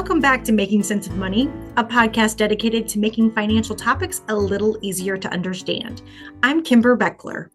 Welcome back to Making Sense of Money, a podcast dedicated to making financial topics a little easier to understand. I'm Kimber Beckler.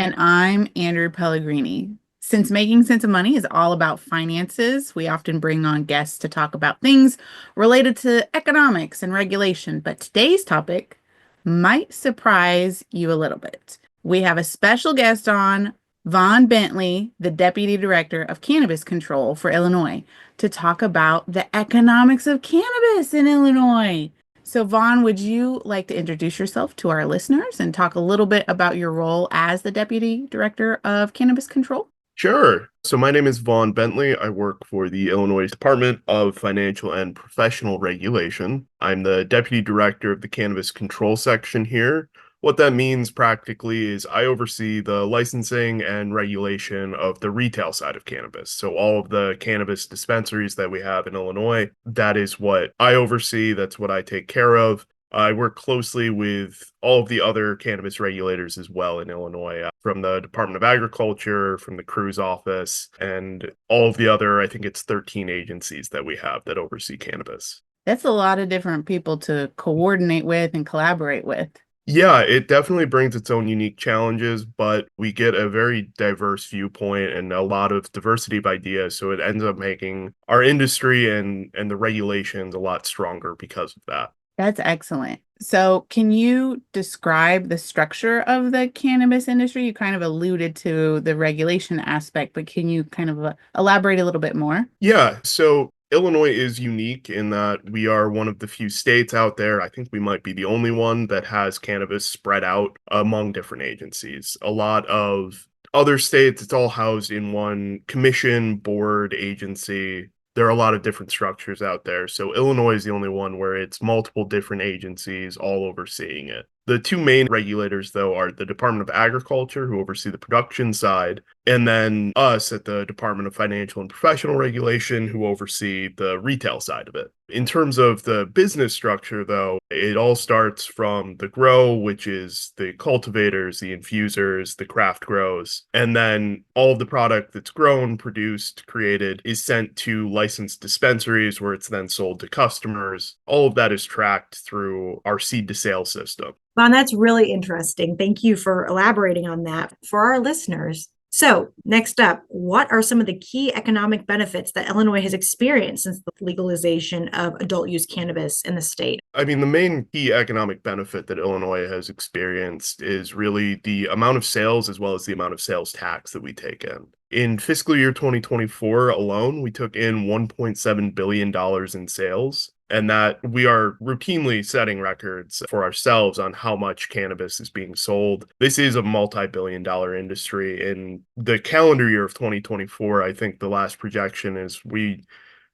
And I'm Andrew Pellegrini. Since Making Sense of Money is all about finances, we often bring on guests to talk about things related to economics and regulation. But today's topic might surprise you a little bit. We have a special guest on, Vaughn Bentley, the Deputy Director of Cannabis Control for Illinois, to talk about the economics of cannabis in Illinois. So Vaughn, would you like to introduce yourself to our listeners and talk a little bit about your role as the Deputy Director of Cannabis Control? Sure. So my name is Vaughn Bentley. I work for the Illinois Department of Financial and Professional Regulation. I'm the Deputy Director of the Cannabis Control section here. What that means practically is I oversee the licensing and regulation of the retail side of cannabis. So all of the cannabis dispensaries that we have in Illinois, that is what I oversee. That's what I take care of. I work closely with all of the other cannabis regulators as well in Illinois, from the Department of Agriculture, from the Cruz office, and all of the other, I think it's 13 agencies that we have that oversee cannabis. That's a lot of different people to coordinate with and collaborate with. Yeah, it definitely brings its own unique challenges, but we get a very diverse viewpoint and a lot of diversity of ideas. So it ends up making our industry and the regulations a lot stronger because of that. That's excellent. So can you describe the structure of the cannabis industry? You kind of alluded to the regulation aspect, but can you kind of elaborate a little bit more? Yeah, so Illinois is unique in that we are one of the few states out there. I think we might be the only one that has cannabis spread out among different agencies. A lot of other states, it's all housed in one commission, board, agency. There are a lot of different structures out there. So Illinois is the only one where it's multiple different agencies all overseeing it. The two main regulators, though, are the Department of Agriculture, who oversee the production side, and then us at the Department of Financial and Professional Regulation, who oversee the retail side of it. In terms of the business structure, though, it all starts from the grow, which is the cultivators, the infusers, the craft grows, and then all of the product that's grown, produced, created is sent to licensed dispensaries where it's then sold to customers. All of that is tracked through our seed to sale system. Vaughn, that's really interesting. Thank you for elaborating on that for our listeners. So next up, what are some of the key economic benefits that Illinois has experienced since the legalization of adult use cannabis in the state? I mean, the main key economic benefit that Illinois has experienced is really the amount of sales as well as the amount of sales tax that we take in. In fiscal year 2024 alone, we took in $1.7 billion in sales. And that we are routinely setting records for ourselves on how much cannabis is being sold. This is a multi-billion-dollar industry. In the calendar year of 2024, I think the last projection is we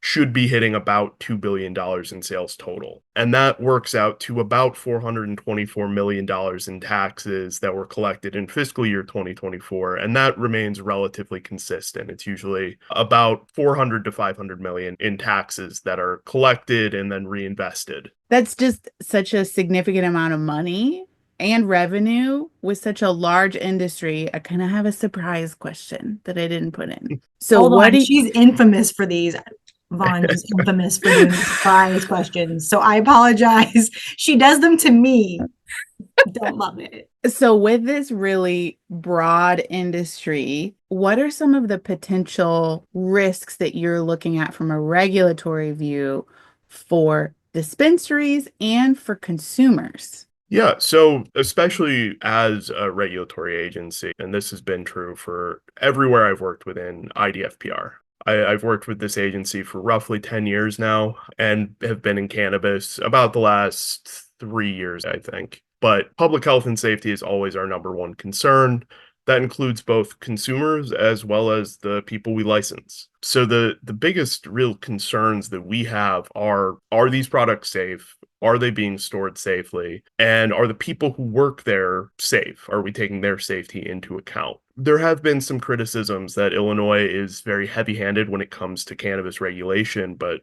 should be hitting about $2 billion in sales total. And that works out to about $424 million in taxes that were collected in fiscal year 2024. And that remains relatively consistent. It's usually about 400 to 500 million in taxes that are collected and then reinvested. That's just such a significant amount of money and revenue with such a large industry. I kind of have a surprise question that I didn't put in. So hold on, she's infamous for these. Vaughn is infamous for doing surprise questions. So I apologize. She does them to me. Don't love it. So with this really broad industry, what are some of the potential risks that you're looking at from a regulatory view for dispensaries and for consumers? Yeah, so especially as a regulatory agency, and this has been true for everywhere I've worked within IDFPR. I've worked with this agency for roughly 10 years now and have been in cannabis about the last 3 years, I think. But public health and safety is always our number one concern. That includes both consumers as well as the people we license. So the biggest real concerns that we have are these products safe? Are they being stored safely? And are the people who work there safe? Are we taking their safety into account? There have been some criticisms that Illinois is very heavy-handed when it comes to cannabis regulation, but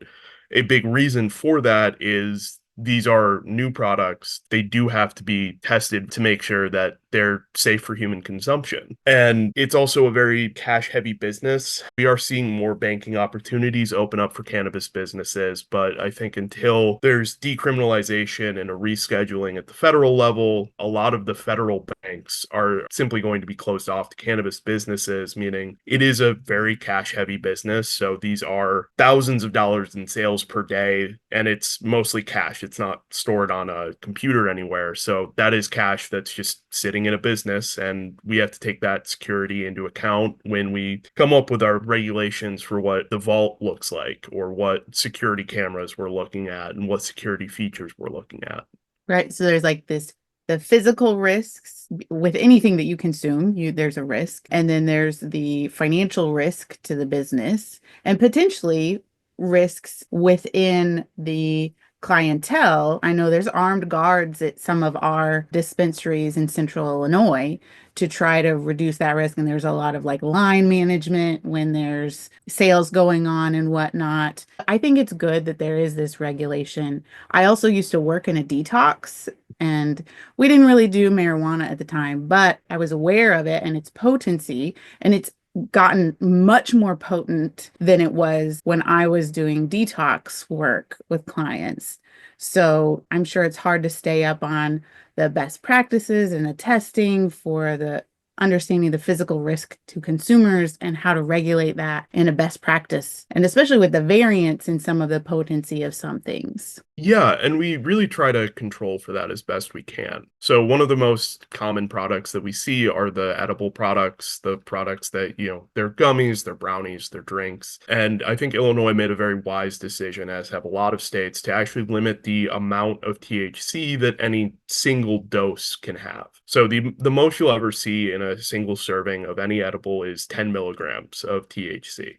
a big reason for that is these are new products. They do have to be tested to make sure that they're safe for human consumption. And it's also a very cash heavy business. We are seeing more banking opportunities open up for cannabis businesses, but I think until there's decriminalization and a rescheduling at the federal level, a lot of the federal banks are simply going to be closed off to cannabis businesses, meaning it is a very cash heavy business. So these are thousands of dollars in sales per day, and it's mostly cash. It's not stored on a computer anywhere. So that is cash that's just sitting in a business, and we have to take that security into account when we come up with our regulations for what the vault looks like, or what security cameras we're looking at, and what security features we're looking at. Right. So there's like the physical risks with anything that you consume, there's a risk. And then there's the financial risk to the business, and potentially risks within the clientele. I know there's armed guards at some of our dispensaries in central Illinois to try to reduce that risk. And there's a lot of like line management when there's sales going on and whatnot. I think it's good that there is this regulation. I also used to work in a detox, and we didn't really do marijuana at the time, but I was aware of it and its potency, and it's gotten much more potent than it was when I was doing detox work with clients. So I'm sure it's hard to stay up on the best practices and the testing for the understanding the physical risk to consumers and how to regulate that in a best practice, and especially with the variance in some of the potency of some things. Yeah, and we really try to control for that as best we can. So one of the most common products that we see are the edible products, the products that, they're gummies, they're brownies, they're drinks. And I think Illinois made a very wise decision, as have a lot of states, to actually limit the amount of THC that any single dose can have. So the most you'll ever see in a single serving of any edible is 10 milligrams of THC.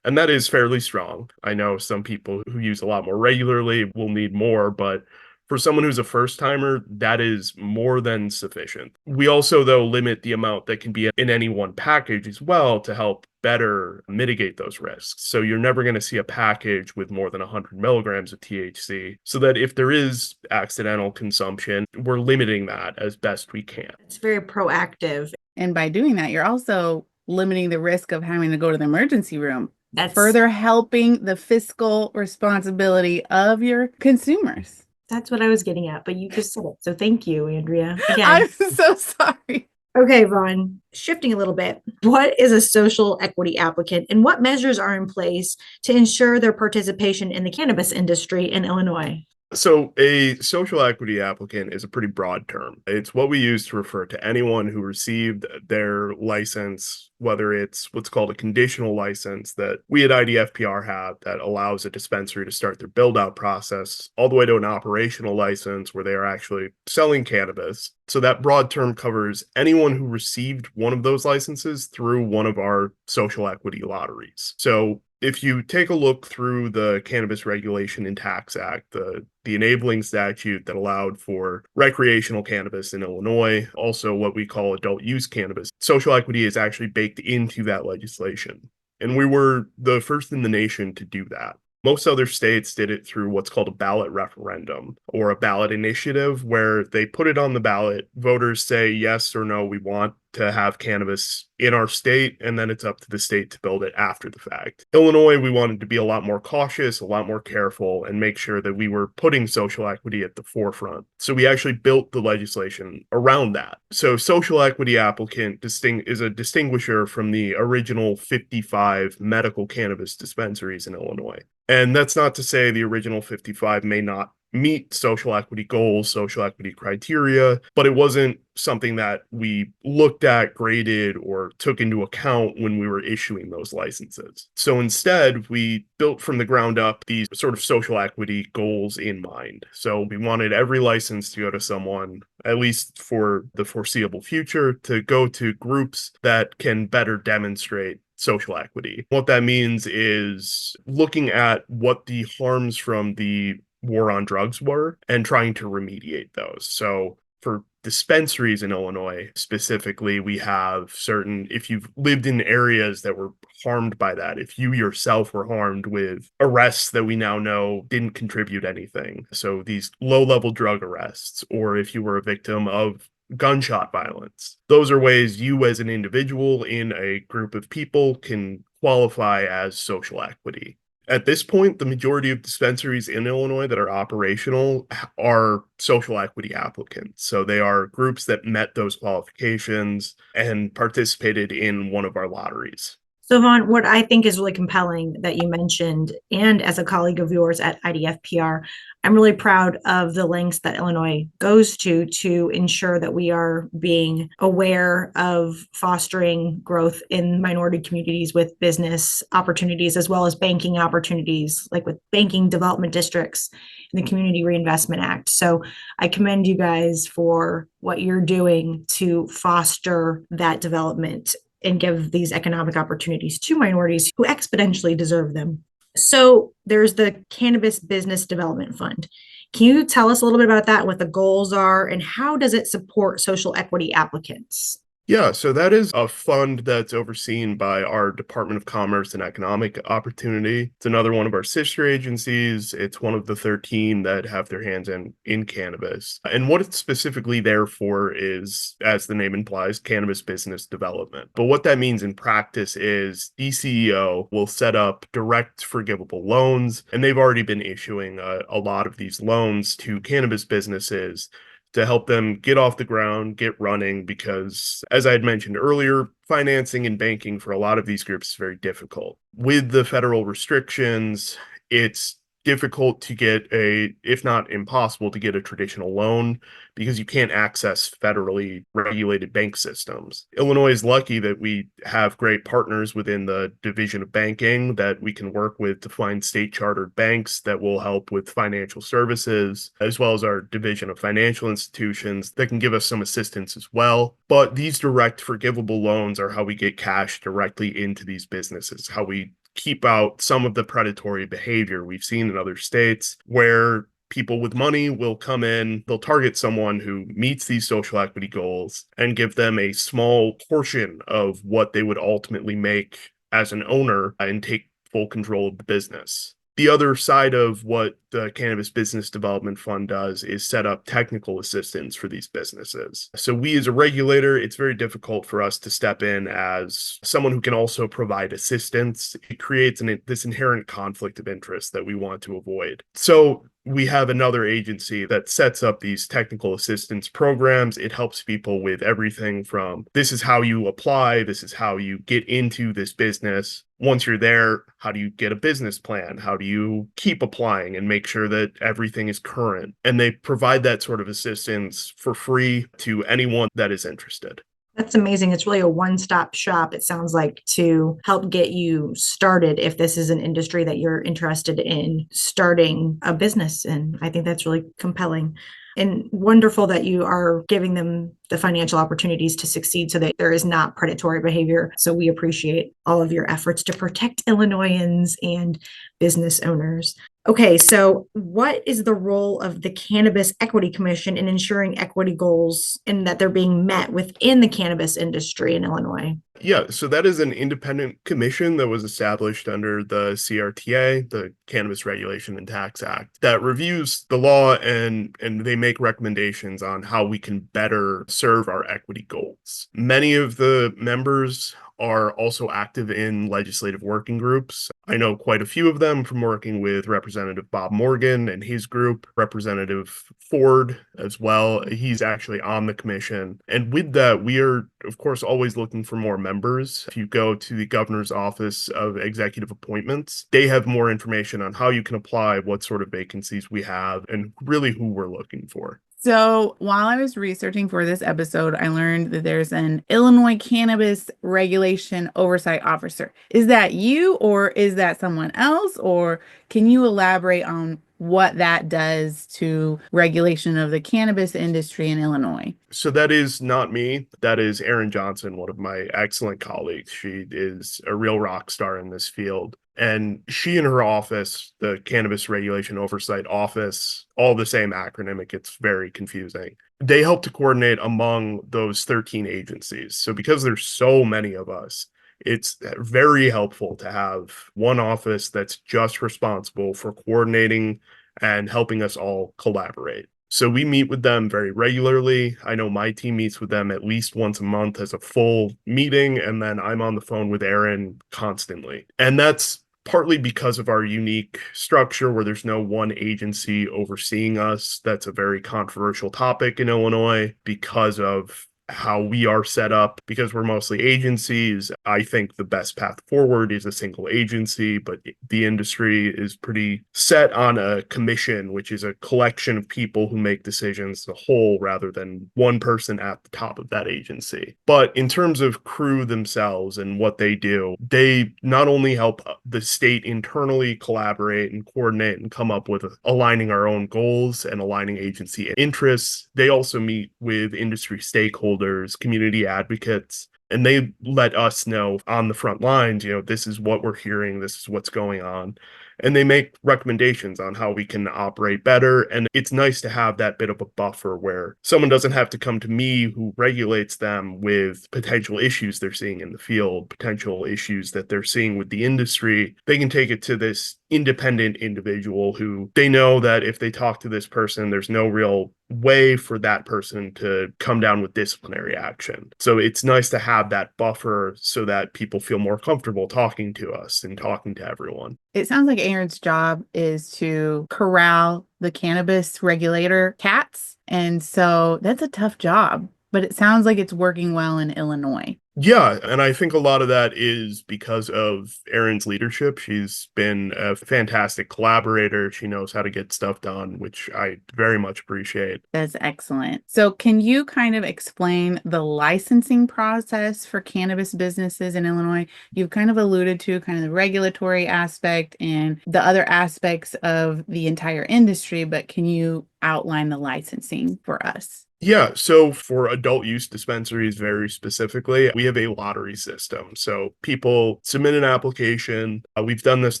And that is fairly strong. I know some people who use a lot more regularly will need more, but for someone who's a first timer, that is more than sufficient. We also, though, limit the amount that can be in any one package as well to help better mitigate those risks. So you're never going to see a package with more than 100 milligrams of THC, so that if there is accidental consumption, we're limiting that as best we can. It's very proactive. And by doing that, you're also limiting the risk of having to go to the emergency room. That's further helping the fiscal responsibility of your consumers. That's what I was getting at, but you just said it. So thank you, Andrea. Again. I'm so sorry. Okay, Vaughn, shifting a little bit. What is a social equity applicant, and what measures are in place to ensure their participation in the cannabis industry in Illinois? So a social equity applicant is a pretty broad term. It's what we use to refer to anyone who received their license, whether it's what's called a conditional license that we at IDFPR have that allows a dispensary to start their build-out process, all the way to an operational license where they are actually selling cannabis. So that broad term covers anyone who received one of those licenses through one of our social equity lotteries. So if you take a look through the Cannabis Regulation and Tax Act, the enabling statute that allowed for recreational cannabis in Illinois, also what we call adult use cannabis, social equity is actually baked into that legislation. And we were the first in the nation to do that. Most other states did it through what's called a ballot referendum or a ballot initiative, where they put it on the ballot. Voters say yes or no, we want to have cannabis in our state, and then it's up to the state to build it after the fact. Illinois, we wanted to be a lot more cautious, a lot more careful, and make sure that we were putting social equity at the forefront. So we actually built the legislation around that. So social equity applicant is a distinguisher from the original 55 medical cannabis dispensaries in Illinois. And that's not to say the original 55 may not meet social equity goals, social equity criteria, but it wasn't something that we looked at, graded, or took into account when we were issuing those licenses. So instead, we built from the ground up these sort of social equity goals in mind. So we wanted every license to go to someone, at least for the foreseeable future, to go to groups that can better demonstrate social equity. What that means is looking at what the harms from the war on drugs were and trying to remediate those. So for dispensaries in Illinois specifically, we have certain, if you've lived in areas that were harmed by that, if you yourself were harmed with arrests that we now know didn't contribute anything, so these low-level drug arrests, or if you were a victim of gunshot violence, those are ways you as an individual in a group of people can qualify as social equity. At this point, the majority of dispensaries in Illinois that are operational are social equity applicants. So they are groups that met those qualifications and participated in one of our lotteries. So, Vaughn, what I think is really compelling that you mentioned, and as a colleague of yours at IDFPR, I'm really proud of the lengths that Illinois goes to ensure that we are being aware of fostering growth in minority communities with business opportunities, as well as banking opportunities, like with banking development districts in the Community Reinvestment Act. So I commend you guys for what you're doing to foster that development and give these economic opportunities to minorities who exponentially deserve them. So there's the Cannabis Business Development Fund. Can you tell us a little bit about that, what the goals are, and how does it support social equity applicants? Yeah, so that is a fund that's overseen by our Department of Commerce and Economic Opportunity. It's another one of our sister agencies. It's one of the 13 that have their hands in cannabis. And what it's specifically there for is, as the name implies, cannabis business development. But what that means in practice is DCEO will set up direct forgivable loans, and they've already been issuing a lot of these loans to cannabis businesses to help them get off the ground, get running, because as I had mentioned earlier, financing and banking for a lot of these groups is very difficult. With the federal restrictions, it's difficult to get if not impossible, to get a traditional loan because you can't access federally regulated bank systems. Illinois is lucky that we have great partners within the Division of Banking that we can work with to find state chartered banks that will help with financial services, as well as our Division of Financial Institutions that can give us some assistance as well. But these direct forgivable loans are how we get cash directly into these businesses, how we keep out some of the predatory behavior we've seen in other states where people with money will come in, they'll target someone who meets these social equity goals and give them a small portion of what they would ultimately make as an owner and take full control of the business. The other side of what the Cannabis Business Development Fund does is set up technical assistance for these businesses. So we as a regulator, it's very difficult for us to step in as someone who can also provide assistance. It creates this inherent conflict of interest that we want to avoid. So we have another agency that sets up these technical assistance programs. It helps people with everything from this is how you apply, this is how you get into this business. Once you're there, how do you get a business plan? How do you keep applying and make sure that everything is current? And they provide that sort of assistance for free to anyone that is interested. That's amazing. It's really a one-stop shop, it sounds like, to help get you started if this is an industry that you're interested in starting a business in. I think that's really compelling and wonderful that you are giving them the financial opportunities to succeed so that there is not predatory behavior. So we appreciate all of your efforts to protect Illinoisans and business owners. Okay, so what is the role of the Cannabis Equity Commission in ensuring equity goals and that they're being met within the cannabis industry in Illinois? Yeah, so that is an independent commission that was established under the CRTA, the Cannabis Regulation and Tax Act, that reviews the law and they make recommendations on how we can better serve our equity goals. Many of the members are also active in legislative working groups. I know quite a few of them from working with Representative Bob Morgan and his group, Representative Ford as well. He's actually on the commission. And with that, we are, of course, always looking for more members. If you go to the governor's office of executive appointments, they have more information on how you can apply, what sort of vacancies we have, and really who we're looking for. So while I was researching for this episode, I learned that there's an Illinois Cannabis Regulation Oversight Officer. Is that you or is that someone else? Or can you elaborate on what that does to regulation of the cannabis industry in Illinois? So that is not me. That is Erin Johnson, one of my excellent colleagues. She is a real rock star in this field. And she and her office, the Cannabis Regulation Oversight Office, all the same acronym, it gets very confusing. They help to coordinate among those 13 agencies. So because there's so many of us, it's very helpful to have one office that's just responsible for coordinating and helping us all collaborate. So we meet with them very regularly. I know my team meets with them at least once a month as a full meeting, and then I'm on the phone with Aaron constantly. And that's partly because of our unique structure where there's no one agency overseeing us. That's a very controversial topic in Illinois because of how we are set up. Because we're mostly agencies, I think the best path forward is a single agency, but the industry is pretty set on a commission, which is a collection of people who make decisions as a whole rather than one person at the top of that agency. But in terms of crew themselves and what they do, they not only help the state internally collaborate and coordinate and come up with aligning our own goals and aligning agency interests, they also meet with industry stakeholders, community advocates, and they let us know on the front lines, this is what we're hearing, this is what's going on. And they make recommendations on how we can operate better. And it's nice to have that bit of a buffer where someone doesn't have to come to me who regulates them with potential issues they're seeing in the field, potential issues that they're seeing with the industry. They can take it to this independent individual who they know that if they talk to this person, there's no real way for that person to come down with disciplinary action. So it's nice to have that buffer so that people feel more comfortable talking to us and talking to everyone. It sounds like Aaron's job is to corral the cannabis regulator cats. And so that's a tough job, but it sounds like it's working well in Illinois. Yeah, and I think a lot of that is because of Erin's leadership. She's been a fantastic collaborator. She knows how to get stuff done, which I very much appreciate. That's excellent. So can you kind of explain the licensing process for cannabis businesses in Illinois? You've kind of alluded to kind of the regulatory aspect and the other aspects of the entire industry, but can you outline the licensing for us? Yeah, so for adult use dispensaries, very specifically, we have a lottery system. So people submit an application. We've done this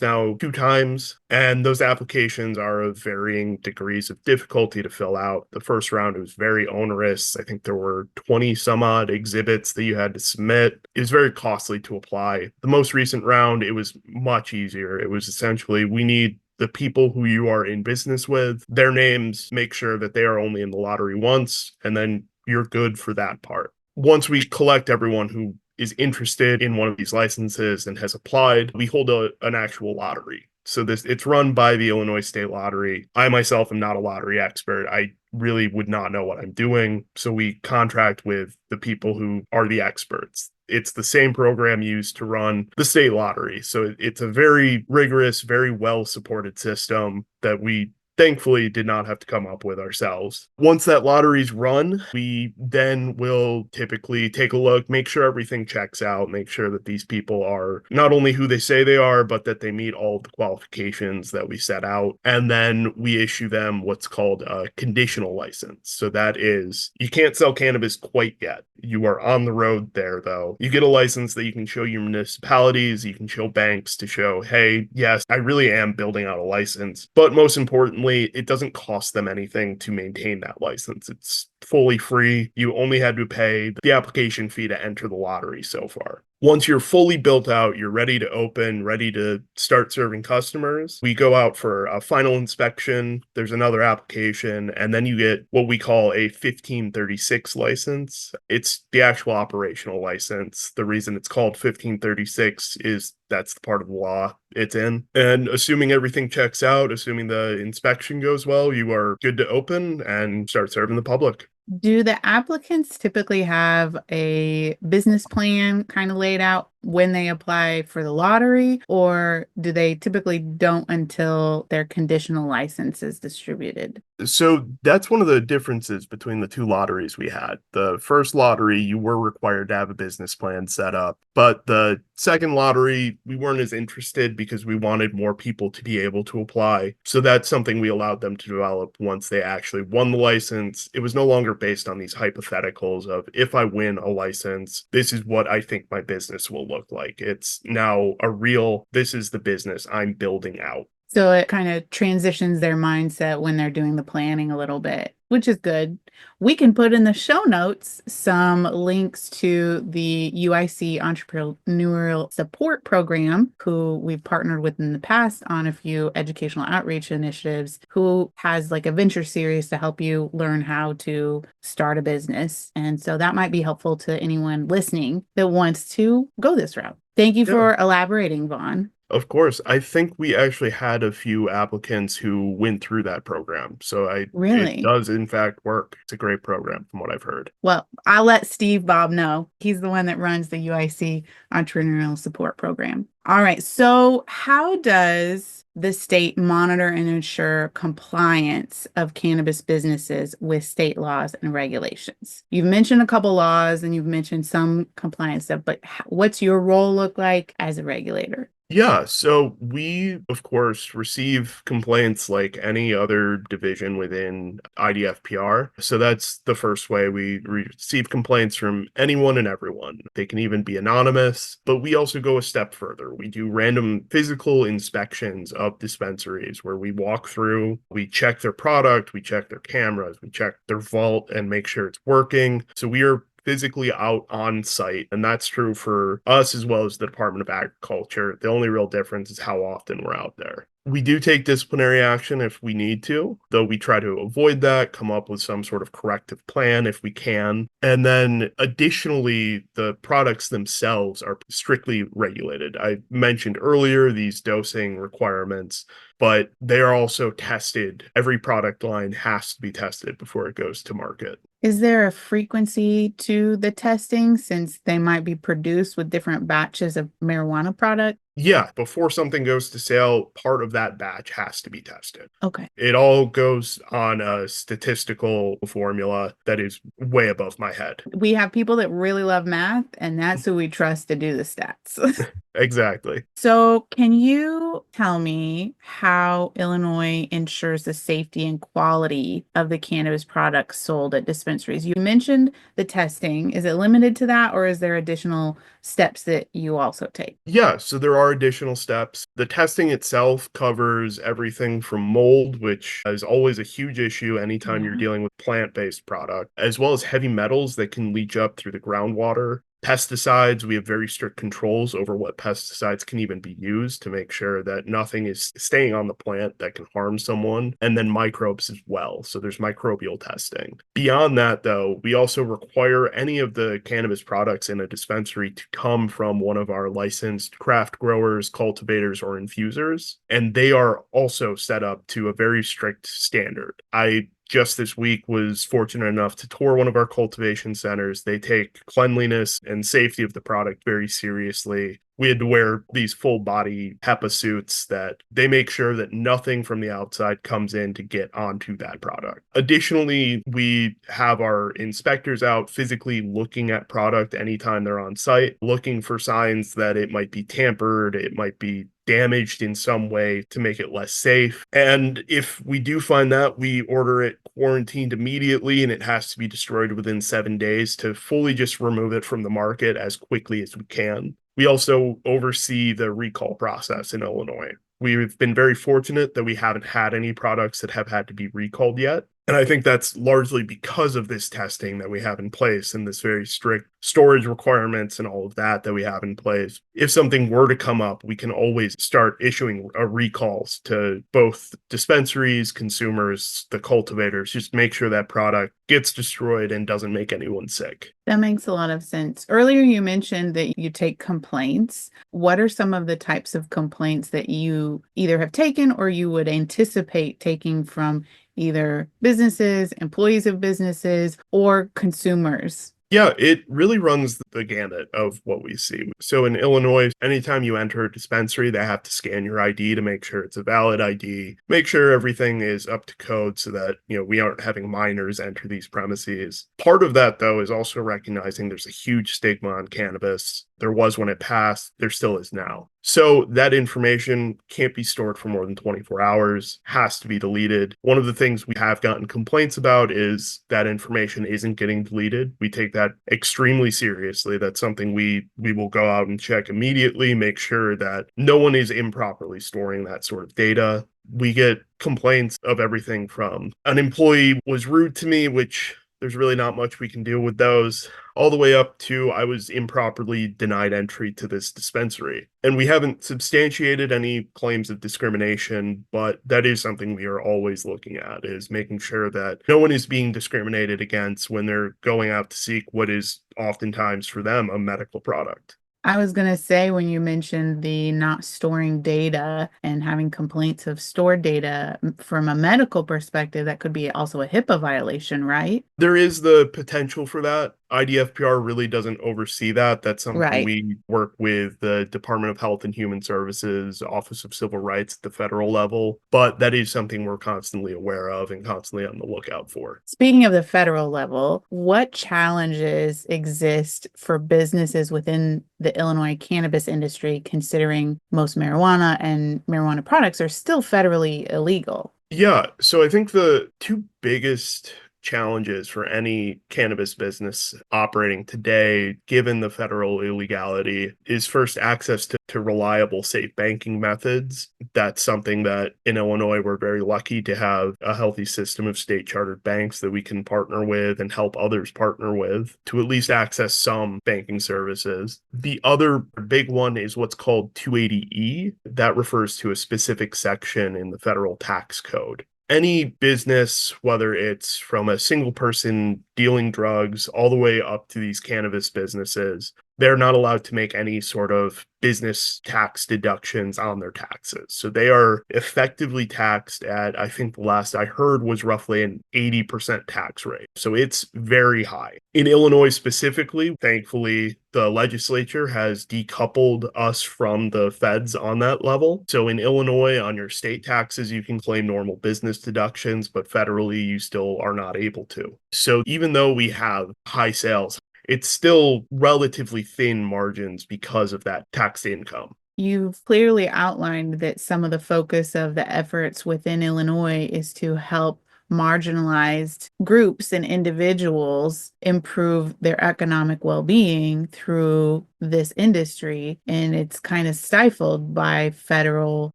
now 2 times, and those applications are of varying degrees of difficulty to fill out. The first round was very onerous. I think there were 20 some odd exhibits that you had to submit. It was very costly to apply. The most recent round, it was much easier. It was essentially, we need the people who you are in business with, their names, make sure that they are only in the lottery once, and then you're good for that part. Once we collect everyone who is interested in one of these licenses and has applied, we hold an actual lottery. So it's run by the Illinois State Lottery. I myself am not a lottery expert. I really would not know what I'm doing. So we contract with the people who are the experts. It's the same program used to run the state lottery. So it's a very rigorous, very well-supported system that we thankfully did not have to come up with ourselves. Once that lottery's run, we then will typically take a look, make sure everything checks out, make sure that these people are not only who they say they are, but that they meet all of the qualifications that we set out. And then we issue them what's called a conditional license. So that is, you can't sell cannabis quite yet. You are on the road there, though. You get a license that you can show your municipalities, you can show banks to show, hey, yes, I really am building out a license. But most importantly, it doesn't cost them anything to maintain that license. It's fully free. You only had to pay the application fee to enter the lottery so far. Once you're fully built out, you're ready to open, ready to start serving customers, we go out for a final inspection. There's another application, and then you get what we call a 1536 license. It's the actual operational license. The reason it's called 1536 is that's the part of the law it's in. And assuming everything checks out, assuming the inspection goes well, you are good to open and start serving the public. Do the applicants typically have a business plan kind of laid out when they apply for the lottery, or do they typically don't until their conditional license is distributed? So that's one of the differences between the 2 lotteries we had. The first lottery, you were required to have a business plan set up, but the second lottery, we weren't as interested because we wanted more people to be able to apply. So that's something we allowed them to develop once they actually won the license. It was no longer based on these hypotheticals of, if I win a license, this is what I think my business will look like. It's now a real, this is the business I'm building out. So it kind of transitions their mindset when they're doing the planning a little bit, which is good. We can put in the show notes some links to the UIC Entrepreneurial Support Program, who we've partnered with in the past on a few educational outreach initiatives, who has like a venture series to help you learn how to start a business. And so that might be helpful to anyone listening that wants to go this route. Thank you for elaborating, Vaughn. Of course. I think we actually had a few applicants who went through that program. So it Really? does in fact work. It's a great program from what I've heard. Well, I'll let Steve Bob know. He's the one that runs the UIC Entrepreneurial Support Program. All right. So how does the state monitor and ensure compliance of cannabis businesses with state laws and regulations? You've mentioned a couple laws and you've mentioned some compliance stuff, but what's your role look like as a regulator? Yeah, so we, of course, receive complaints like any other division within IDFPR. So that's the first way we receive complaints from anyone and everyone. They can even be anonymous, but we also go a step further. We do random physical inspections of dispensaries where we walk through, we check their product, we check their cameras, we check their vault and make sure it's working. So we are physically out on site. And that's true for us as well as the Department of Agriculture. The only real difference is how often we're out there. We do take disciplinary action if we need to, though we try to avoid that, come up with some sort of corrective plan if we can. And then additionally, the products themselves are strictly regulated. I mentioned earlier these dosing requirements, but they are also tested. Every product line has to be tested before it goes to market. Is there a frequency to the testing since they might be produced with different batches of marijuana product? Yeah, before something goes to sale, part of that batch has to be tested. Okay. It all goes on a statistical formula that is way above my head. We have people that really love math, and that's who we trust to do the stats. Exactly. So, can you tell me how Illinois ensures the safety and quality of the cannabis products sold at dispensaries? You mentioned the testing. Is it limited to that, or is there additional steps that you also take? Yeah, so there are additional steps. The testing itself covers everything from mold, which is always a huge issue anytime you're dealing with plant-based product, as well as heavy metals that can leach up through the groundwater. Pesticides, we have very strict controls over what pesticides can even be used to make sure that nothing is staying on the plant that can harm someone, and then microbes as well. So there's microbial testing. Beyond that, though, we also require any of the cannabis products in a dispensary to come from one of our licensed craft growers, cultivators, or infusers, and they are also set up to a very strict standard. I just this week was fortunate enough to tour one of our cultivation centers. They take cleanliness and safety of the product very seriously. We had to wear these full body HEPA suits that they make sure that nothing from the outside comes in to get onto that product. Additionally, we have our inspectors out physically looking at product anytime they're on site, looking for signs that it might be tampered, it might be damaged in some way to make it less safe. And if we do find that, we order it quarantined immediately and it has to be destroyed within 7 days to fully just remove it from the market as quickly as we can. We also oversee the recall process in Illinois. We've been very fortunate that we haven't had any products that have had to be recalled yet. And I think that's largely because of this testing that we have in place and this very strict storage requirements and all of that we have in place. If something were to come up, we can always start issuing recalls to both dispensaries, consumers, the cultivators, just make sure that product gets destroyed and doesn't make anyone sick. That makes a lot of sense. Earlier, you mentioned that you take complaints. What are some of the types of complaints that you either have taken or you would anticipate taking from either businesses, employees of businesses, or consumers? Yeah, it really runs the gamut of what we see. So in Illinois, anytime you enter a dispensary, they have to scan your ID to make sure it's a valid ID, make sure everything is up to code so that, we aren't having minors enter these premises. Part of that, though, is also recognizing there's a huge stigma on cannabis. There was when it passed, there still is now. So that information can't be stored for more than 24 hours, has to be deleted. One of the things we have gotten complaints about is that information isn't getting deleted. We take that extremely seriously. That's something we will go out and check immediately, make sure that no one is improperly storing that sort of data. We get complaints of everything from an employee was rude to me, which there's really not much we can do with those, all the way up to I was improperly denied entry to this dispensary. And we haven't substantiated any claims of discrimination, but that is something we are always looking at, is making sure that no one is being discriminated against when they're going out to seek what is oftentimes for them a medical product. I was going to say, when you mentioned the not storing data and having complaints of stored data from a medical perspective, that could be also a HIPAA violation, right? There is the potential for that. IDFPR really doesn't oversee that. That's something Right. we work with the Department of Health and Human Services, Office of Civil Rights at the federal level, but that is something we're constantly aware of and constantly on the lookout for. Speaking of the federal level, what challenges exist for businesses within the Illinois cannabis industry, considering most marijuana and marijuana products are still federally illegal? Yeah, so I think the two biggest challenges for any cannabis business operating today, given the federal illegality, is first access to reliable, safe banking methods. That's something that in Illinois, we're very lucky to have a healthy system of state chartered banks that we can partner with and help others partner with to at least access some banking services. The other big one is what's called 280E. That refers to a specific section in the federal tax code. Any business, whether it's from a single person dealing drugs all the way up to these cannabis businesses, they're not allowed to make any sort of business tax deductions on their taxes. So they are effectively taxed at, I think the last I heard was roughly an 80% tax rate. So it's very high. In Illinois specifically, thankfully, the legislature has decoupled us from the feds on that level. So in Illinois, on your state taxes, you can claim normal business deductions, but federally, you still are not able to. So even though we have high sales, it's still relatively thin margins because of that taxed income. You've clearly outlined that some of the focus of the efforts within Illinois is to help marginalized groups and individuals improve their economic well-being through this industry, and it's kind of stifled by federal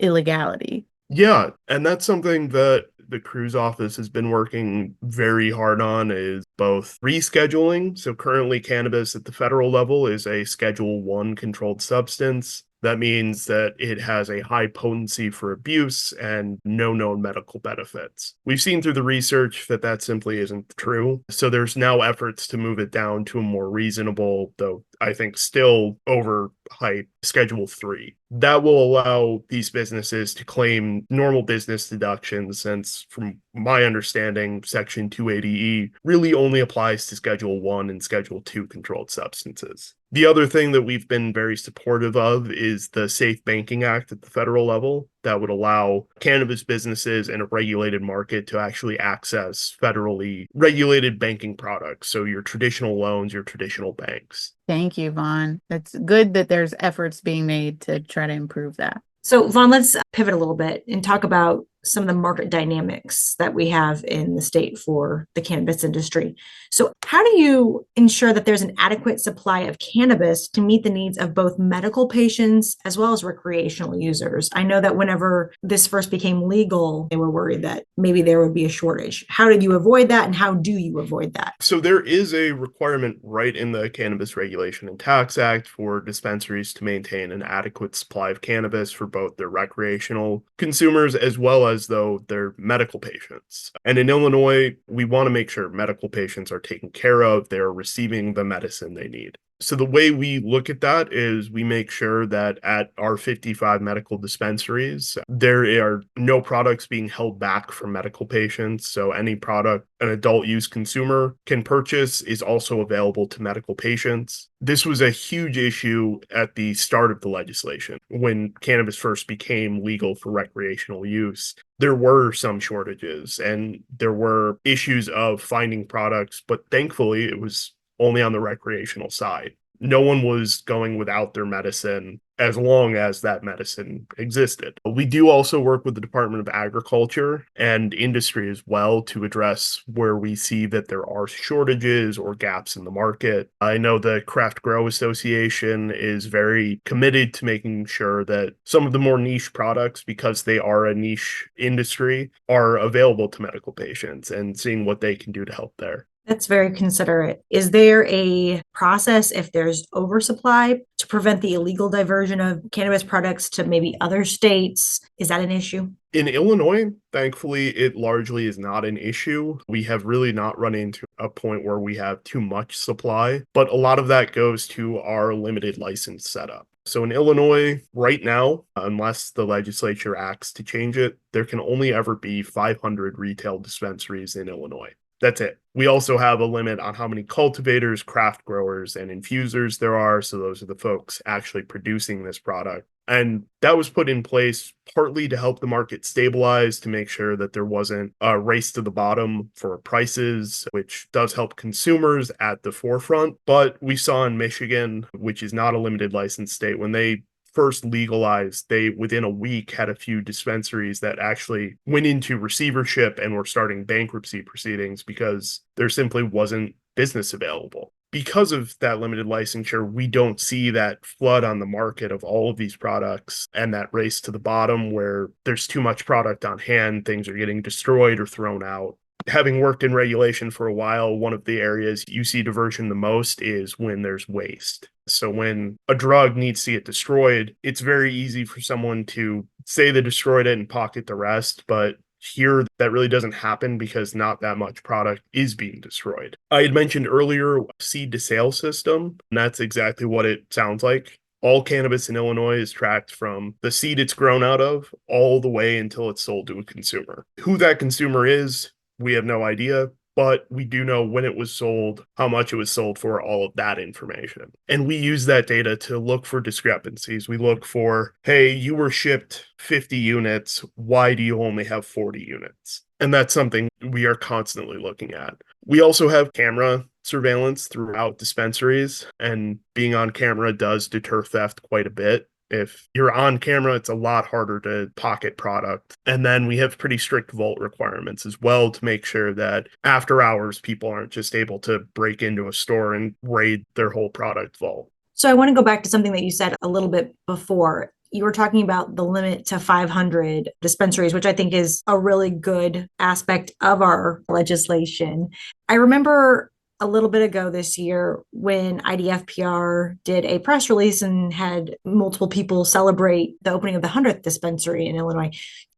illegality. Yeah, and that's something that the Cruz office has been working very hard on, is both rescheduling. So currently cannabis at the federal level is a Schedule 1 controlled substance. That means that it has a high potency for abuse and no known medical benefits. We've seen through the research that that simply isn't true. So there's now efforts to move it down to a more reasonable, though I think still overhyped, Schedule 3. That will allow these businesses to claim normal business deductions, since from my understanding, Section 280E really only applies to Schedule 1 and Schedule 2 controlled substances. The other thing that we've been very supportive of is the Safe Banking Act at the federal level that would allow cannabis businesses in a regulated market to actually access federally regulated banking products. So your traditional loans, your traditional banks. Thank you, Vaughn. That's good that there's efforts being made to try to improve that. So, Vaughn, let's pivot a little bit and talk about some of the market dynamics that we have in the state for the cannabis industry. So, how do you ensure that there's an adequate supply of cannabis to meet the needs of both medical patients as well as recreational users? I know that whenever this first became legal, they were worried that maybe there would be a shortage. How did you avoid that, and how do you avoid that? So there is a requirement right in the Cannabis Regulation and Tax Act for dispensaries to maintain an adequate supply of cannabis for both their recreational consumers as well as though their medical patients. And in Illinois, we want to make sure medical patients are taken care of, they're receiving the medicine they need. So the way we look at that is we make sure that at our 55 medical dispensaries, there are no products being held back from medical patients. So any product an adult use consumer can purchase is also available to medical patients. This was a huge issue at the start of the legislation. When cannabis first became legal for recreational use, there were some shortages and there were issues of finding products, but thankfully it was only on the recreational side. No one was going without their medicine. as long as that medicine existed. We do also work with the Department of Agriculture and industry as well to address where we see that there are shortages or gaps in the market. I know the Craft Grow Association is very committed to making sure that some of the more niche products, because they are a niche industry, are available to medical patients and seeing what they can do to help there. That's very considerate. Is there a process if there's oversupply to prevent the illegal diversion of cannabis products to maybe other states? Is that an issue? In Illinois, thankfully, it largely is not an issue. We have really not run into a point where we have too much supply, but a lot of that goes to our limited license setup. So in Illinois, right now, unless the legislature acts to change it, there can only ever be 500 retail dispensaries in Illinois. That's it. We also have a limit on how many cultivators, craft growers, and infusers there are. So those are the folks actually producing this product. And that was put in place partly to help the market stabilize, to make sure that there wasn't a race to the bottom for prices, which does help consumers at the forefront. But we saw in Michigan, which is not a limited license state, when they first legalized, they within a week had a few dispensaries that actually went into receivership and were starting bankruptcy proceedings because there simply wasn't business available. Because of that limited licensure, we don't see that flood on the market of all of these products and that race to the bottom where there's too much product on hand, things are getting destroyed or thrown out. Having worked in regulation for a while, one of the areas you see diversion the most is when there's waste. So when a drug needs to get destroyed, it's very easy for someone to say they destroyed it and pocket the rest, but here that really doesn't happen because not that much product is being destroyed. I had mentioned earlier seed to sale system, and that's exactly what it sounds like. All cannabis in Illinois is tracked from the seed it's grown out of all the way until it's sold to a consumer. Who that consumer is, we have no idea, but we do know when it was sold, how much it was sold for, all of that information. And we use that data to look for discrepancies. We look for, hey, you were shipped 50 units. Why do you only have 40 units? And that's something we are constantly looking at. We also have camera surveillance throughout dispensaries, and being on camera does deter theft quite a bit. If you're on camera, it's a lot harder to pocket product. And then we have pretty strict vault requirements as well to make sure that after hours, people aren't just able to break into a store and raid their whole product vault. So I want to go back to something that you said a little bit before. You were talking about the limit to 500 dispensaries, which I think is a really good aspect of our legislation. I remember a little bit ago this year when IDFPR did a press release and had multiple people celebrate the opening of the 100th dispensary in Illinois.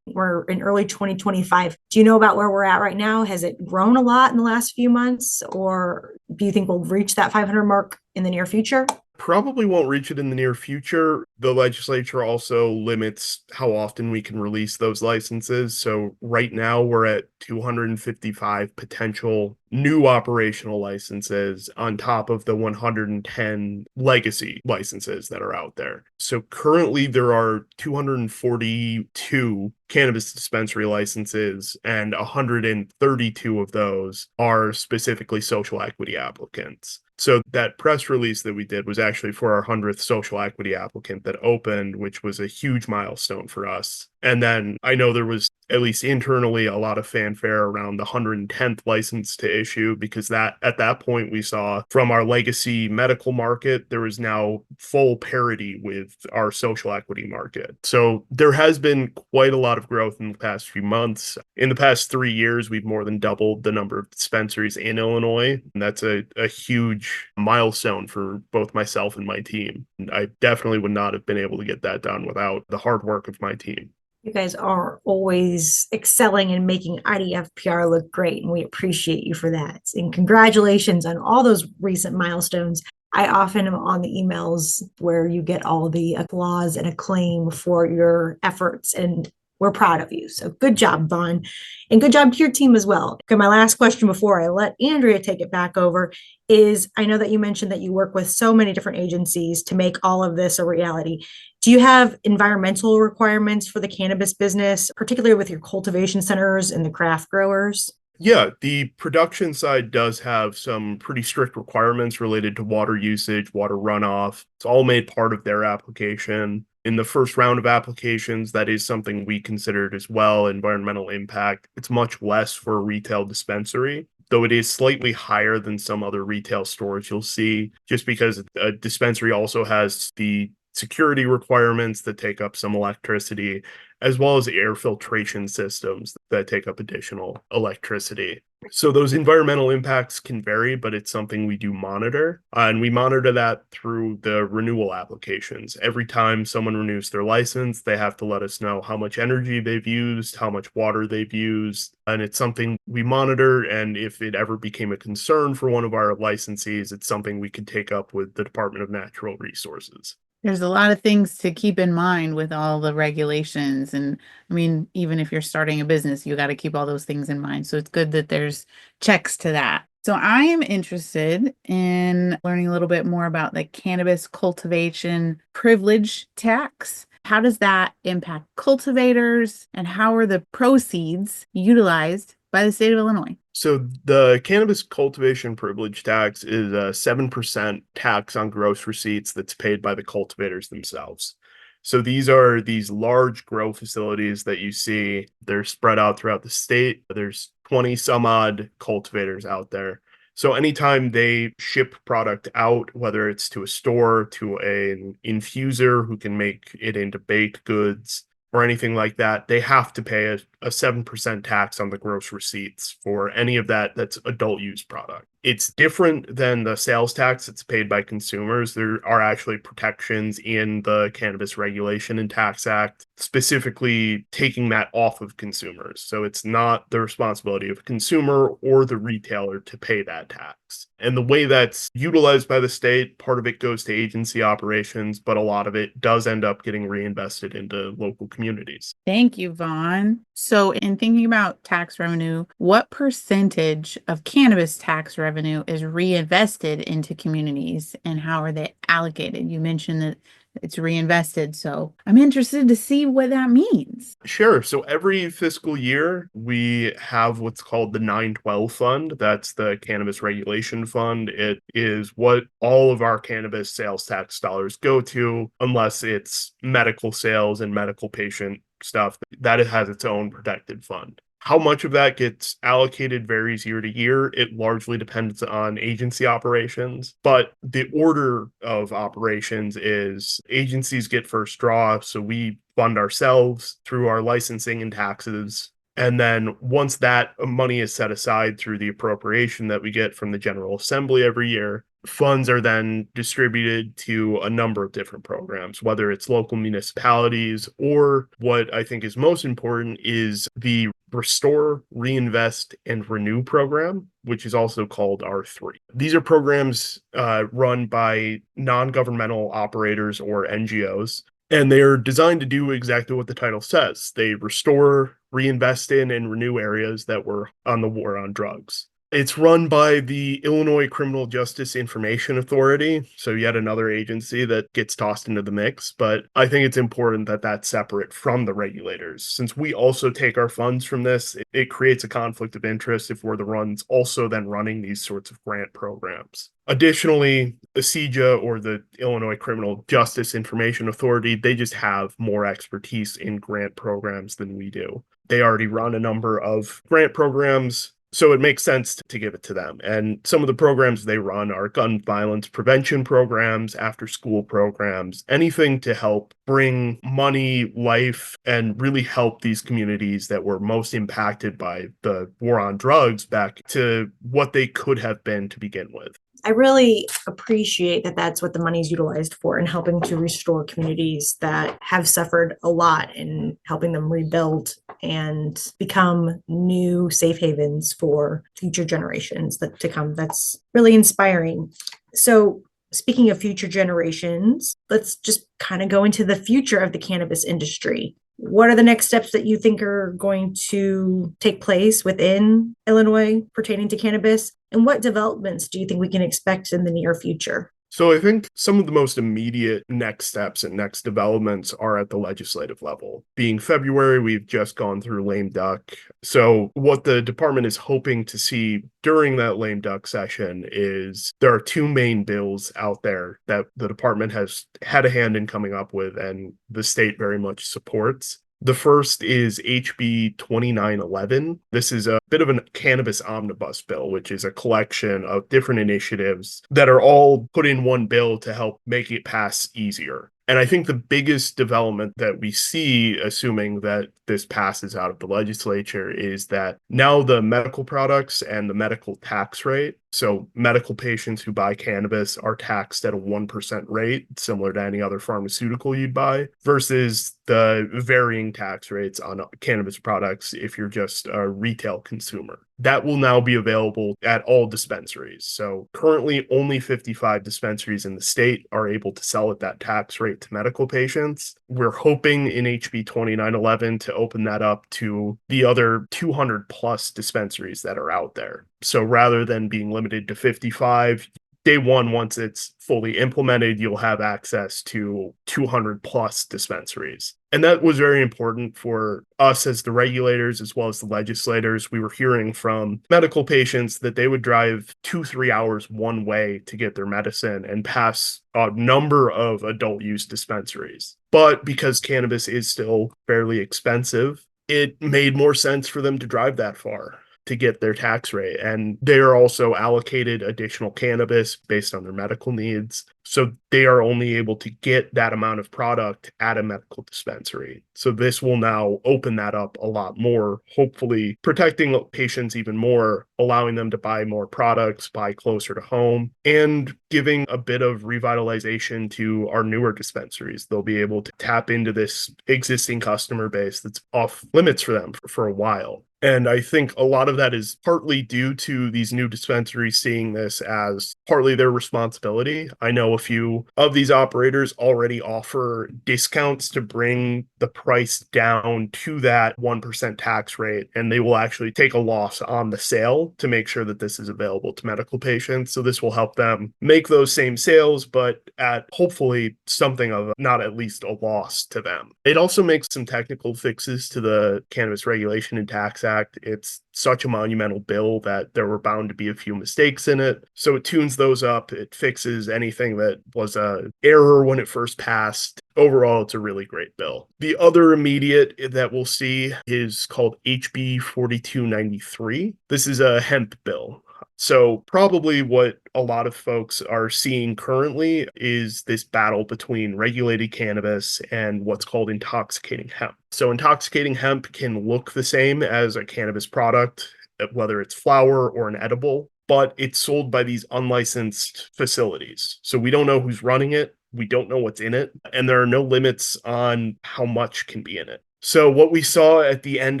We're in early 2025. Do you know about where we're at right now? Has it grown a lot in the last few months, or do you think we'll reach that 500 mark in the near future? Probably won't reach it in the near future. The legislature also limits how often we can release those licenses. So right now we're at 255 potential new operational licenses on top of the 110 legacy licenses that are out there. So currently there are 242 cannabis dispensary licenses, and 132 of those are specifically social equity applicants. So that press release that we did was actually for our 100th social equity applicant that opened, which was a huge milestone for us. And then I know there was, at least internally, a lot of fanfare around the 110th license to issue, because that at that point we saw from our legacy medical market, there was now full parity with our social equity market. So there has been quite a lot of growth in the past few months. In the past 3 years, we've more than doubled the number of dispensaries in Illinois. And that's a huge milestone for both myself and my team. And I definitely would not have been able to get that done without the hard work of my team. You guys are always excelling and making IDFPR look great, and we appreciate you for that. And congratulations on all those recent milestones. I often am on the emails where you get all the applause and acclaim for your efforts, and we're proud of you. So good job, Vaughn, and good job to your team as well. Okay, my last question before I let Andrea take it back over is, I know that you mentioned that you work with so many different agencies to make all of this a reality. Do you have environmental requirements for the cannabis business, particularly with your cultivation centers and the craft growers? Yeah, the production side does have some pretty strict requirements related to water usage, water runoff. It's all made part of their application. In the first round of applications, that is something we considered as well, environmental impact. It's much less for a retail dispensary, though it is slightly higher than some other retail stores you'll see, just because a dispensary also has the security requirements that take up some electricity, as well as air filtration systems that take up additional electricity. So those environmental impacts can vary, but it's something we do monitor. And we monitor that through the renewal applications. Every time someone renews their license, they have to let us know how much energy they've used, how much water they've used. And it's something we monitor. And if it ever became a concern for one of our licensees, it's something we could take up with the Department of Natural Resources. There's a lot of things to keep in mind with all the regulations. And I mean, even if you're starting a business, you got to keep all those things in mind. So it's good that there's checks to that. So I am interested in learning a little bit more about the cannabis cultivation privilege tax. How does that impact cultivators, and how are the proceeds utilized by the state of Illinois? So the cannabis cultivation privilege tax is a 7% tax on gross receipts that's paid by the cultivators themselves. So these are these large grow facilities that you see. They're spread out throughout the state. There's 20 some odd cultivators out there. So anytime they ship product out, whether it's to a store, to an infuser who can make it into baked goods, or anything like that, they have to pay a 7% tax on the gross receipts for any of that's adult use product. It's different than the sales tax that's paid by consumers. There are actually protections in the Cannabis Regulation and Tax Act, specifically taking that off of consumers. So it's not the responsibility of a consumer or the retailer to pay that tax. And the way that's utilized by the state, part of it goes to agency operations, but a lot of it does end up getting reinvested into local communities. Thank you, Vaughn. So, in thinking about tax revenue, what percentage of cannabis tax revenue is reinvested into communities, and how are they allocated? You mentioned that it's reinvested, so I'm interested to see what that means. Sure. So every fiscal year, we have what's called the 912 fund. That's the Cannabis Regulation Fund. It is what all of our cannabis sales tax dollars go to, unless it's medical sales and medical patient stuff. That it has its own protected fund. How much of that gets allocated varies year to year. It largely depends on agency operations, but the order of operations is agencies get first draw. So we fund ourselves through our licensing and taxes. And then once that money is set aside through the appropriation that we get from the General Assembly every year, funds are then distributed to a number of different programs, whether it's local municipalities or what I think is most important is the Restore, Reinvest, and Renew program, which is also called R3. These are programs run by non-governmental operators or NGOs, and they are designed to do exactly what the title says. They restore, reinvest in, and renew areas that were on the war on drugs. It's run by the Illinois Criminal Justice Information Authority, so yet another agency that gets tossed into the mix. But I think it's important that that's separate from the regulators. Since we also take our funds from this, it creates a conflict of interest if we're the ones also then running these sorts of grant programs. Additionally, the CJA, or the Illinois Criminal Justice Information Authority, they just have more expertise in grant programs than we do. They already run a number of grant programs, so it makes sense to give it to them. And some of the programs they run are gun violence prevention programs, after school programs, anything to help bring money, life, and really help these communities that were most impacted by the war on drugs back to what they could have been to begin with. I really appreciate that that's what the money is utilized for, in helping to restore communities that have suffered a lot, and helping them rebuild and become new safe havens for future generations to come. That's really inspiring. So, speaking of future generations, let's just kind of go into the future of the cannabis industry. What are the next steps that you think are going to take place within Illinois pertaining to cannabis? And what developments do you think we can expect in the near future? So I think some of the most immediate next steps and next developments are at the legislative level. Being February, we've just gone through lame duck. So what the department is hoping to see during that lame duck session is there are two main bills out there that the department has had a hand in coming up with and the state very much supports. The first is HB 2911. This is a bit of a cannabis omnibus bill, which is a collection of different initiatives that are all put in one bill to help make it pass easier. And I think the biggest development that we see, assuming that this passes out of the legislature, is that now the medical products and the medical tax rate, so medical patients who buy cannabis are taxed at a 1% rate, similar to any other pharmaceutical you'd buy, versus the varying tax rates on cannabis products if you're just a retail consumer. That will now be available at all dispensaries. So currently only 55 dispensaries in the state are able to sell at that tax rate to medical patients. We're hoping in HB 2911 to open that up to the other 200 plus dispensaries that are out there. So rather than being limited to 55, day one, once it's fully implemented, you'll have access to 200 plus dispensaries. And that was very important for us as the regulators, as well as the legislators. We were hearing from medical patients that they would drive 2-3 hours one way to get their medicine and pass a number of adult use dispensaries. But because cannabis is still fairly expensive, it made more sense for them to drive that far to get their tax rate. And they are also allocated additional cannabis based on their medical needs. So they are only able to get that amount of product at a medical dispensary. So this will now open that up a lot more, hopefully protecting patients even more, allowing them to buy more products, buy closer to home, and giving a bit of revitalization to our newer dispensaries. They'll be able to tap into this existing customer base that's off limits for them for a while. And I think a lot of that is partly due to these new dispensaries seeing this as partly their responsibility. I know a few of these operators already offer discounts to bring the price down to that 1% tax rate, and they will actually take a loss on the sale to make sure that this is available to medical patients. So this will help them make those same sales, but at hopefully something of not at least a loss to them. It also makes some technical fixes to the Cannabis Regulation and Tax Act. It's such a monumental bill that there were bound to be a few mistakes in it. So it tunes those up. It fixes anything that was a error when it first passed. Overall, it's a really great bill. The other immediate that we'll see is called HB 4293. This is a hemp bill. So probably what a lot of folks are seeing currently is this battle between regulated cannabis and what's called intoxicating hemp. So intoxicating hemp can look the same as a cannabis product, whether it's flower or an edible, but it's sold by these unlicensed facilities. So we don't know who's running it. We don't know what's in it, and there are no limits on how much can be in it. So what we saw at the end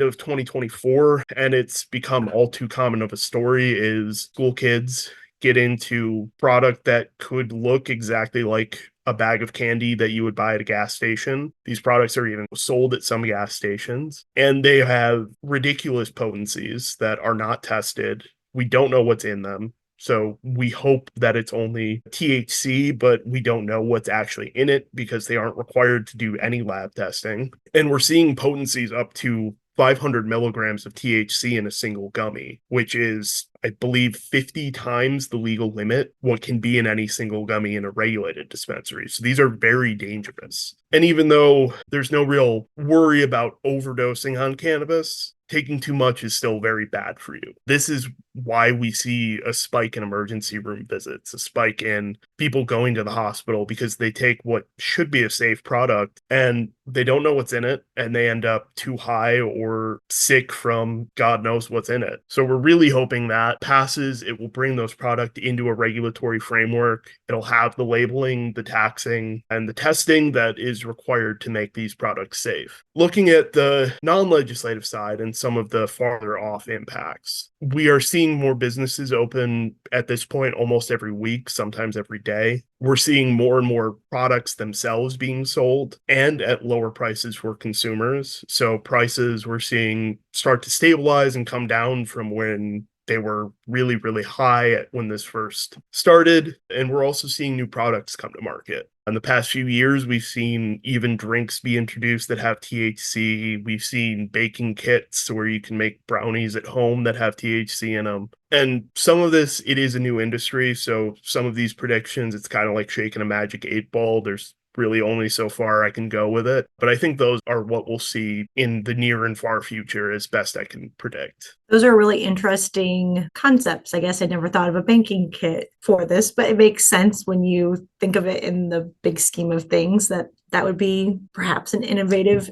of 2024, and it's become all too common of a story, is school kids get into product that could look exactly like a bag of candy that you would buy at a gas station. These products are even sold at some gas stations, and they have ridiculous potencies that are not tested. We don't know what's in them. So we hope that it's only THC, but we don't know what's actually in it because they aren't required to do any lab testing. And we're seeing potencies up to 500 milligrams of THC in a single gummy, which is, I believe, 50 times the legal limit what can be in any single gummy in a regulated dispensary. So these are very dangerous. And even though there's no real worry about overdosing on cannabis, taking too much is still very bad for you. This is why we see a spike in emergency room visits, a spike in people going to the hospital because they take what should be a safe product and they don't know what's in it and they end up too high or sick from God knows what's in it. So we're really hoping that passes. It will bring those products into a regulatory framework. It'll have the labeling, the taxing, and the testing that is required to make these products safe. Looking at the non-legislative side and some of the farther off impacts, we are seeing more businesses open at this point almost every week, sometimes every day. We're seeing more and more products themselves being sold and at lower prices for consumers. So prices we're seeing start to stabilize and come down from when They were really, really high when this first started. And we're also seeing new products come to market. In the past few years, we've seen even drinks be introduced that have THC. We've seen baking kits where you can make brownies at home that have THC in them. And some of this, it is a new industry. So some of these predictions, it's kind of like shaking a magic 8 ball. There's really only so far I can go with it. But I think those are what we'll see in the near and far future as best I can predict. Those are really interesting concepts. I guess I never thought of a banking kit for this, but it makes sense when you think of it in the big scheme of things that would be perhaps an innovative,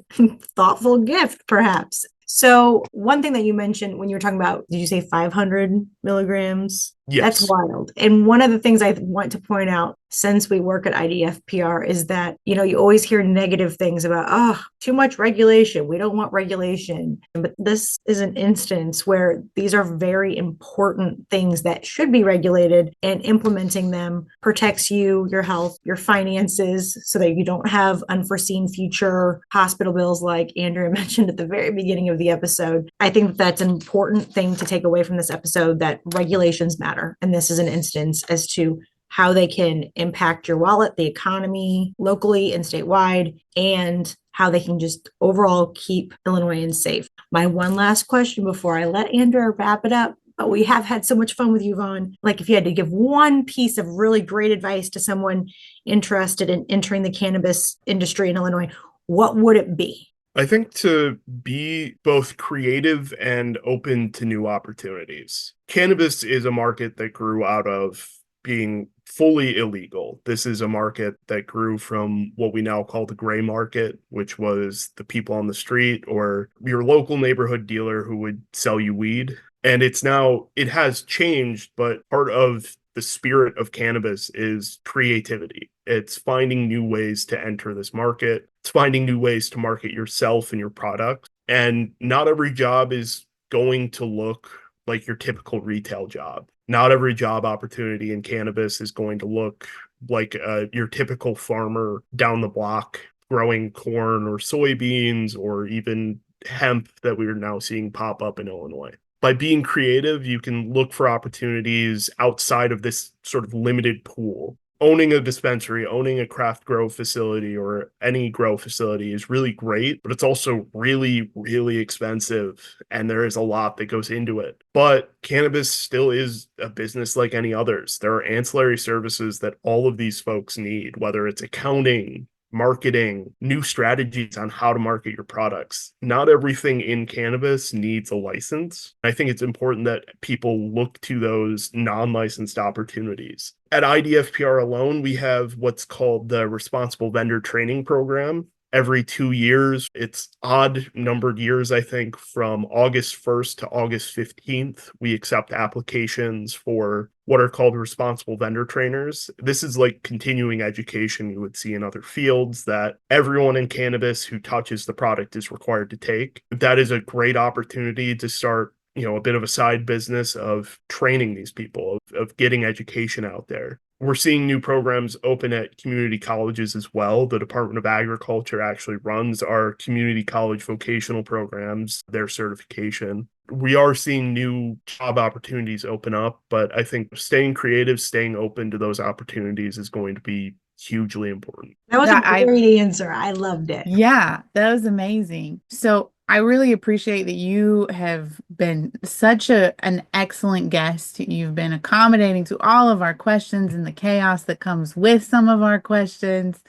thoughtful gift, perhaps. So one thing that you mentioned when you were talking about, did you say 500 milligrams? Yes. That's wild. And one of the things I want to point out since we work at IDFPR is that, you always hear negative things about, too much regulation. We don't want regulation. But this is an instance where these are very important things that should be regulated, and implementing them protects you, your health, your finances, so that you don't have unforeseen future hospital bills like Andrea mentioned at the very beginning of the episode. I think that's an important thing to take away from this episode, that regulations matter. And this is an instance as to how they can impact your wallet, the economy, locally and statewide, and how they can just overall keep Illinoisans safe. My one last question before I let Andrea wrap it up. But we have had so much fun with you, Vaughn. Like, if you had to give one piece of really great advice to someone interested in entering the cannabis industry in Illinois, what would it be? I think to be both creative and open to new opportunities. Cannabis is a market that grew out of being fully illegal. This is a market that grew from what we now call the gray market, which was the people on the street or your local neighborhood dealer who would sell you weed. And it has changed, but part of the spirit of cannabis is creativity. It's finding new ways to enter this market. It's finding new ways to market yourself and your product. And not every job is going to look like your typical retail job. Not every job opportunity in cannabis is going to look like your typical farmer down the block growing corn or soybeans or even hemp that we are now seeing pop up in Illinois. By being creative, you can look for opportunities outside of this sort of limited pool. Owning a dispensary, owning a craft grow facility or any grow facility is really great, but it's also really, really expensive. And there is a lot that goes into it. But cannabis still is a business like any others. There are ancillary services that all of these folks need, whether it's accounting, marketing, new strategies on how to market your products. Not everything in cannabis needs a license. I think it's important that people look to those non-licensed opportunities. At IDFPR alone, we have what's called the Responsible Vendor Training Program. Every 2 years, it's odd numbered years, I think, from August 1st to August 15th, we accept applications for what are called responsible vendor trainers. This is like continuing education you would see in other fields that everyone in cannabis who touches the product is required to take. That is a great opportunity to start, a bit of a side business of training these people, of getting education out there. We're seeing new programs open at community colleges as well. The Department of Agriculture actually runs our community college vocational programs, their certification. We are seeing new job opportunities open up, but I think staying creative, staying open to those opportunities is going to be hugely important. That was a great answer. I loved it. Yeah, that was amazing. So I really appreciate that you have been such an excellent guest. You've been accommodating to all of our questions and the chaos that comes with some of our questions.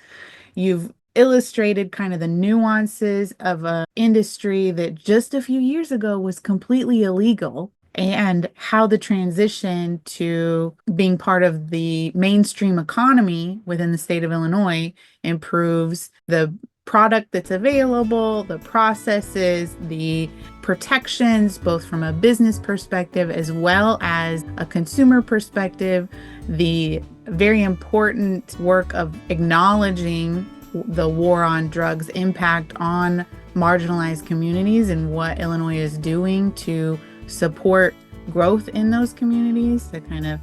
You've illustrated kind of the nuances of an industry that just a few years ago was completely illegal, and how the transition to being part of the mainstream economy within the state of Illinois improves the product that's available, the processes, the protections, both from a business perspective as well as a consumer perspective, the very important work of acknowledging the war on drugs impact on marginalized communities and what Illinois is doing to support growth in those communities, to kind of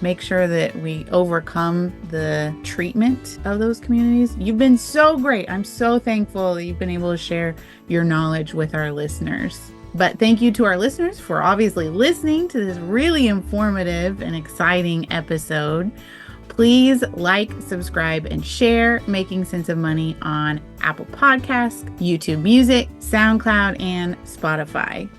make sure that we overcome the treatment of those communities. You've been so great. I'm so thankful that you've been able to share your knowledge with our listeners. But thank you to our listeners for obviously listening to this really informative and exciting episode. Please like, subscribe, and share Making Sense of Money on Apple Podcasts, YouTube Music, SoundCloud, and Spotify.